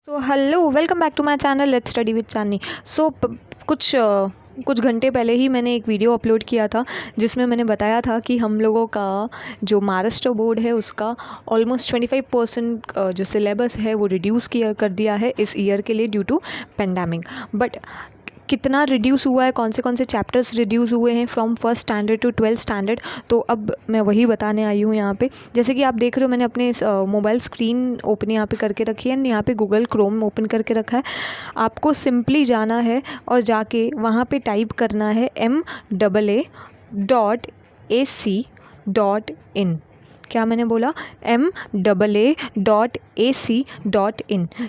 So hello, welcome back to my channel let's study with Chandni. कुछ घंटे पहले ही मैंने एक वीडियो अपलोड किया था जिसमें मैंने बताया था कि हम लोगों का जो महाराष्ट्र बोर्ड है उसका ऑलमोस्ट 25% जो सिलेबस है वो रिड्यूस कर दिया है इस ईयर के लिए ड्यू टू पेंडेमिक। बट कितना रिड्यूस हुआ है, कौन से चैप्टर्स रिड्यूस हुए हैं from first standard to 12th standard, तो अब मैं वही बताने आई हूँ यहाँ पे। जैसे कि आप देख रहे हो, मैंने अपने मोबाइल स्क्रीन ओपन यहाँ पे करके रखी है, यहाँ पे गूगल क्रोम ओपन करके रखा है। आपको सिंपली जाना है और जाके वहाँ पे टाइप करना है MAA.AC.in। क्या मैंने बोला? MAA.AC.in।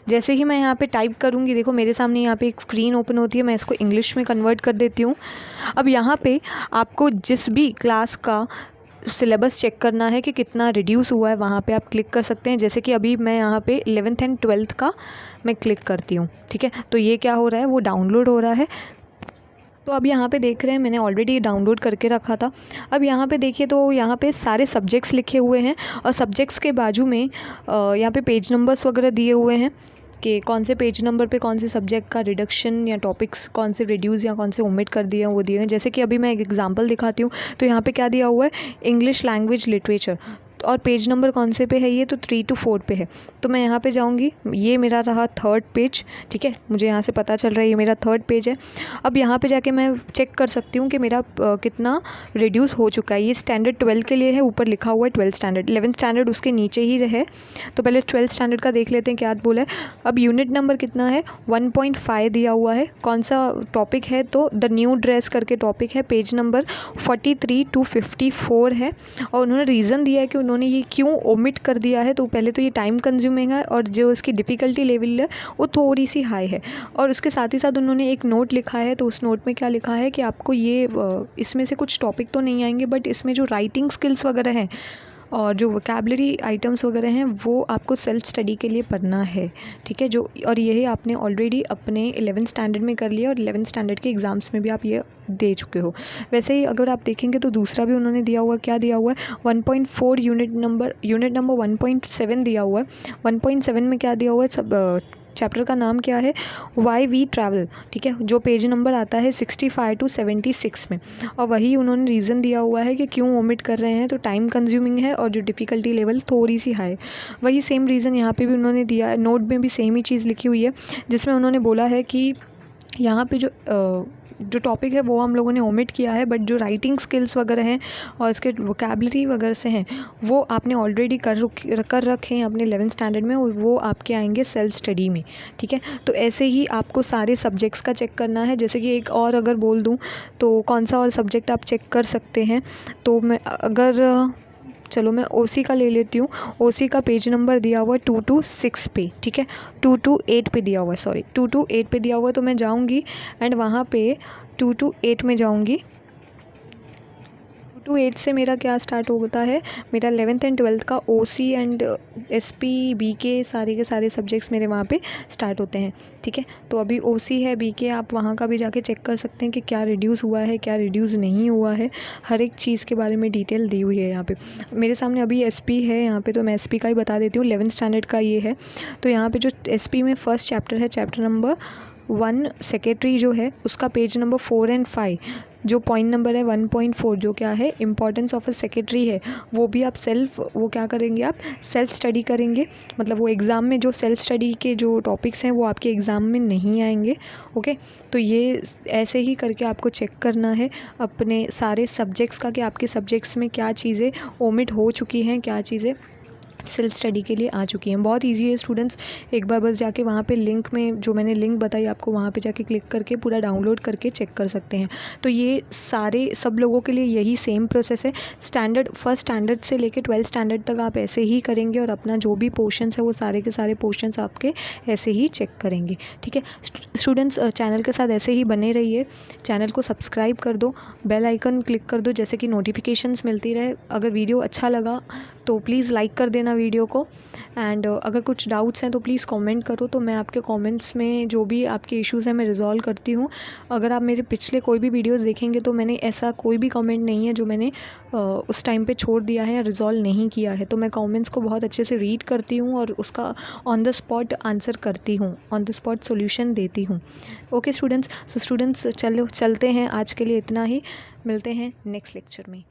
जैसे ही मैं यहाँ पे टाइप करूँगी, देखो मेरे सामने यहाँ पे एक स्क्रीन ओपन होती है, मैं इसको इंग्लिश में कन्वर्ट कर देती हूँ। अब यहाँ पे आपको जिस भी क्लास का सिलेबस चेक करना है कि कितना रिड्यूस हुआ है, वहाँ पे आप क्लिक कर सकते हैं। जैसे कि अभी मैं यहाँ पे 11th एंड 12th का मैं क्लिक करती हूँ, ठीक है। तो ये क्या हो रहा है, वो डाउनलोड हो रहा है। तो अब यहाँ पे देख रहे हैं, मैंने ऑलरेडी डाउनलोड करके रखा था। अब यहाँ पे देखिए, तो यहाँ पे सारे सब्जेक्ट्स लिखे हुए हैं और सब्जेक्ट्स के बाजू में यहाँ पे पेज नंबर्स वगैरह दिए हुए हैं कि कौन से पेज नंबर पे कौन से सब्जेक्ट का रिडक्शन या टॉपिक्स कौन से रिड्यूस या कौन से ओमिट कर दिए हैं वो दिए हैं। जैसे कि अभी मैं एक एग्जांपल दिखाती हूँ, तो यहाँ पे क्या दिया हुआ है, इंग्लिश लैंग्वेज लिटरेचर, और पेज नंबर कौन से पे है, ये तो 3 to 4 पे है। तो मैं यहाँ पे जाऊँगी, ये मेरा रहा 3rd पेज, ठीक है, मुझे यहाँ से पता चल रहा है ये मेरा 3rd पेज है। अब यहाँ पे जाके मैं चेक कर सकती हूँ कि मेरा कितना रिड्यूस हो चुका है। ये स्टैंडर्ड 12 के लिए है, ऊपर लिखा हुआ है 12th स्टैंडर्ड, 11th स्टैंडर्ड उसके नीचे ही रहे। तो पहले 12th स्टैंडर्ड का देख लेते हैं क्या बोला है। अब यूनिट नंबर कितना है, 1.5 दिया हुआ है। कौन सा टॉपिक है, तो द न्यू ड्रेस करके टॉपिक है, पेज नंबर 43 to 54 है। और उन्होंने रीज़न दिया है कि उन्होंने ये क्यों ओमिट कर दिया है। तो पहले तो ये टाइम कंज्यूमिंग है और जो इसकी डिफ़िकल्टी लेवल है वो थोड़ी सी हाई है। और उसके साथ ही साथ उन्होंने एक नोट लिखा है, तो उस नोट में क्या लिखा है कि आपको ये इसमें से कुछ टॉपिक तो नहीं आएंगे, बट इसमें जो राइटिंग स्किल्स वगैरह हैं और जो वोकैबुलरी आइटम्स वगैरह हैं वो आपको सेल्फ स्टडी के लिए पढ़ना है, ठीक है। जो और यही आपने ऑलरेडी अपने 11th स्टैंडर्ड में कर लिया और 11th स्टैंडर्ड के एग्ज़ाम्स में भी आप ये दे चुके हो। वैसे ही अगर आप देखेंगे तो दूसरा भी उन्होंने दिया हुआ, क्या दिया हुआ है, 1.4 यूनिट नंबर 1.7 दिया हुआ है। 1.7 में क्या दिया हुआ है, सब चैप्टर का नाम क्या है, वाई वी ट्रैवल, ठीक है, जो पेज नंबर आता है 65 to 76 में। और वही उन्होंने रीज़न दिया हुआ है कि क्यों ओमिट कर रहे हैं, तो टाइम कंज्यूमिंग है और जो डिफ़िकल्टी लेवल थोड़ी सी हाई। वही सेम रीज़न यहाँ पे भी उन्होंने दिया है, नोट में भी सेम ही चीज़ लिखी हुई है, जिसमें उन्होंने बोला है कि यहाँ पे जो टॉपिक है वो हम लोगों ने ओमिट किया है, बट जो राइटिंग स्किल्स वगैरह हैं और इसके वोकैबुलरी वगैरह से हैं वो आपने ऑलरेडी कर रखे हैं अपने 11th स्टैंडर्ड में, और वो आपके आएंगे सेल्फ स्टडी में, ठीक है। तो ऐसे ही आपको सारे सब्जेक्ट्स का चेक करना है। जैसे कि एक और अगर बोल दूँ तो कौन सा और सब्जेक्ट आप चेक कर सकते हैं, तो मैं चलो मैं ओसी का ले लेती हूँ। ओसी का पेज नंबर दिया हुआ है 2 to 6 पे, ठीक है, 2 to 8 पे दिया हुआ है, सॉरी 2 to 8 पे दिया हुआ है। तो मैं जाऊँगी एंड वहाँ पे 2 to 8 में जाऊँगी। 2 to 8 से मेरा क्या स्टार्ट होता है, मेरा 11th एंड 12th का ओसी एंड एसपी बीके सारे के सारे सब्जेक्ट्स मेरे वहाँ पे स्टार्ट होते हैं, ठीक है। तो अभी ओसी है, बीके, आप वहाँ का भी जाके चेक कर सकते हैं कि क्या रिड्यूस हुआ है, क्या रिड्यूस नहीं हुआ है। हर एक चीज़ के बारे में डिटेल दी हुई है यहाँ पे। मेरे सामने अभी एसपी है यहाँ पे, तो मैं एसपी का ही बता देती हूँ। 11th स्टैंडर्ड का ये है। तो यहाँ पे जो एसपी में फर्स्ट चैप्टर है, चैप्टर नंबर 1 सेक्रेटरी जो है, उसका पेज नंबर 4 and 5, जो पॉइंट नंबर है 1.4, जो क्या है, इम्पॉर्टेंस ऑफ अ सेक्रेटरी है, वो भी आप वो क्या करेंगे, आप सेल्फ स्टडी करेंगे। मतलब वो एग्ज़ाम में जो सेल्फ स्टडी के जो टॉपिक्स हैं वो आपके एग्ज़ाम में नहीं आएंगे, ओके। तो ये ऐसे ही करके आपको चेक करना है अपने सारे सब्जेक्ट्स का कि आपके सब्जेक्ट्स में क्या चीज़ें ओमिट हो चुकी हैं, क्या चीज़ें सेल्फ स्टडी के लिए आ चुकी हैं। बहुत इजी है स्टूडेंट्स, एक बार बस जाके वहाँ पे लिंक में जो मैंने लिंक बताई आपको, वहाँ पे जाके क्लिक करके पूरा डाउनलोड करके चेक कर सकते हैं। तो ये सारे सब लोगों के लिए यही सेम प्रोसेस है। फर्स्ट स्टैंडर्ड से लेके 12th स्टैंडर्ड तक आप ऐसे ही करेंगे और अपना जो भी पोर्शंस है वो सारे के सारे पोर्शंस आपके ऐसे ही चेक करेंगे, ठीक है। स्टूडेंट्स चैनल के साथ ऐसे ही बने रहिए, चैनल को सब्सक्राइब कर दो, बेल आइकन क्लिक कर दो, जैसे कि नोटिफिकेशंस मिलती रहे। अगर वीडियो अच्छा लगा तो प्लीज़ लाइक कर देना देखना वीडियो को। एंड अगर कुछ डाउट्स हैं तो प्लीज़ कमेंट करो, तो मैं आपके कमेंट्स में जो भी आपके इश्यूज़ हैं मैं रिज़ॉल्व करती हूँ। अगर आप मेरे पिछले कोई भी वीडियोज़ देखेंगे तो मैंने ऐसा कोई भी कमेंट नहीं है जो मैंने उस टाइम पे छोड़ दिया है या रिज़ॉल्व नहीं किया है। तो मैं कमेंट्स को बहुत अच्छे से रीड करती हूँ और उसका ऑन द स्पॉट आंसर करती हूँ, ऑन द स्पॉट सॉल्यूशन देती हूँ। ओके स्टूडेंट्स, चलते हैं, आज के लिए इतना ही। मिलते हैं नेक्स्ट लेक्चर में।